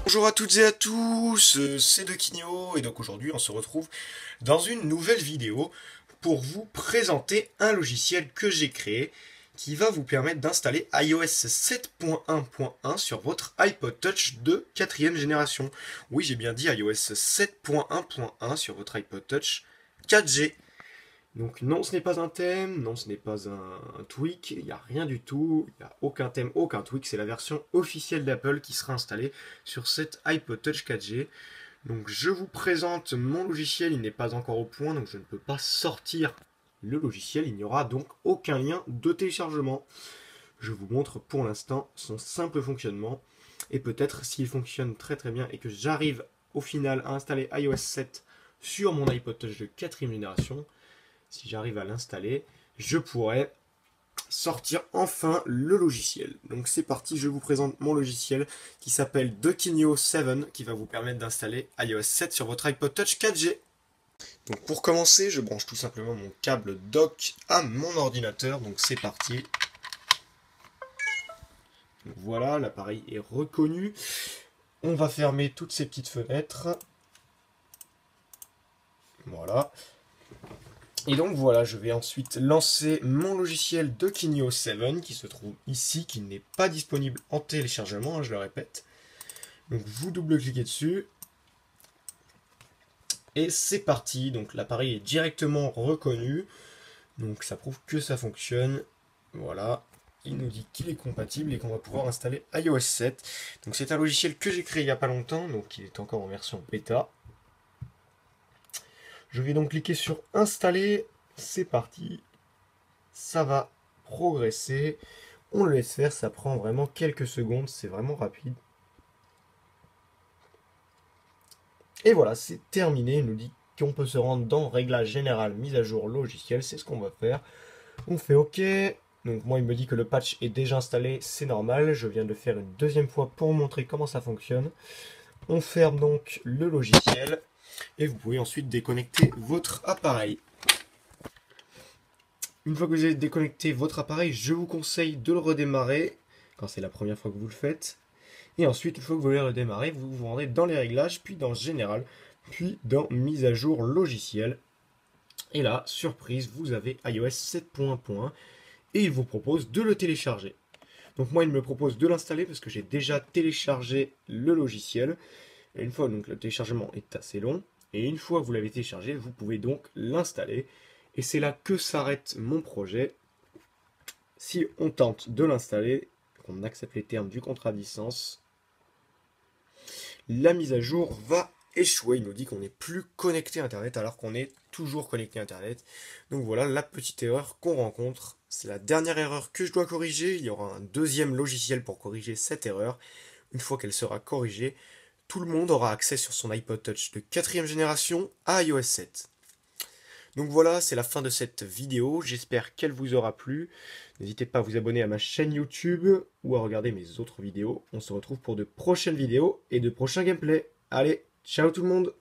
Bonjour à toutes et à tous, c'est Dequinho et donc aujourd'hui on se retrouve dans une nouvelle vidéo pour vous présenter un logiciel que j'ai créé qui va vous permettre d'installer iOS 7.1.1 sur votre iPod Touch de 4ème génération. Oui, j'ai bien dit iOS 7.1.1 sur votre iPod Touch 4G. Donc non, ce n'est pas un thème, non, ce n'est pas un tweak, il n'y a rien du tout, il n'y a aucun thème, aucun tweak, c'est la version officielle d'Apple qui sera installée sur cette iPod Touch 4G. Donc je vous présente mon logiciel, il n'est pas encore au point, donc je ne peux pas sortir le logiciel, il n'y aura donc aucun lien de téléchargement. Je vous montre pour l'instant son simple fonctionnement, et peut-être s'il fonctionne très très bien et que j'arrive au final à installer iOS 7 sur mon iPod Touch de 4ème génération, si j'arrive à l'installer, je pourrais sortir enfin le logiciel. Donc c'est parti, je vous présente mon logiciel qui s'appelle Dequinho 7, qui va vous permettre d'installer iOS 7 sur votre iPod Touch 4G. Donc pour commencer, je branche tout simplement mon câble dock à mon ordinateur, donc c'est parti. Donc voilà, l'appareil est reconnu. On va fermer toutes ces petites fenêtres. Voilà. Et donc voilà, je vais ensuite lancer mon logiciel Dequinho 7 qui se trouve ici, qui n'est pas disponible en téléchargement, hein, je le répète. Donc vous double-cliquez dessus. Et c'est parti, donc l'appareil est directement reconnu. Donc ça prouve que ça fonctionne. Voilà, il nous dit qu'il est compatible et qu'on va pouvoir installer iOS 7. Donc c'est un logiciel que j'ai créé il n'y a pas longtemps, donc il est encore en version bêta. Je vais donc cliquer sur installer, c'est parti, ça va progresser, on le laisse faire, ça prend vraiment quelques secondes, c'est vraiment rapide. Et voilà, c'est terminé, il nous dit qu'on peut se rendre dans Réglages général, mise à jour logiciel, c'est ce qu'on va faire. On fait OK, donc moi il me dit que le patch est déjà installé, c'est normal, je viens de le faire une deuxième fois pour montrer comment ça fonctionne. On ferme donc le logiciel. Et vous pouvez ensuite déconnecter votre appareil. Une fois que vous avez déconnecté votre appareil, je vous conseille de le redémarrer quand c'est la première fois que vous le faites. Et ensuite, une fois que vous voulez redémarrer, vous vous rendez dans les réglages, puis dans Général, puis dans Mise à jour logiciel. Et là, surprise, vous avez iOS 7.1 et il vous propose de le télécharger. Donc moi, il me propose de l'installer parce que j'ai déjà téléchargé le logiciel. Et une fois donc le téléchargement est assez long, et une fois que vous l'avez téléchargé, vous pouvez donc l'installer. Et c'est là que s'arrête mon projet. Si on tente de l'installer, qu'on accepte les termes du contrat de licence, la mise à jour va échouer. Il nous dit qu'on n'est plus connecté à Internet alors qu'on est toujours connecté à Internet. Donc voilà la petite erreur qu'on rencontre. C'est la dernière erreur que je dois corriger. Il y aura un deuxième logiciel pour corriger cette erreur. Une fois qu'elle sera corrigée, tout le monde aura accès sur son iPod Touch de 4ème génération à iOS 7. Donc voilà, c'est la fin de cette vidéo. J'espère qu'elle vous aura plu. N'hésitez pas à vous abonner à ma chaîne YouTube ou à regarder mes autres vidéos. On se retrouve pour de prochaines vidéos et de prochains gameplays. Allez, ciao tout le monde!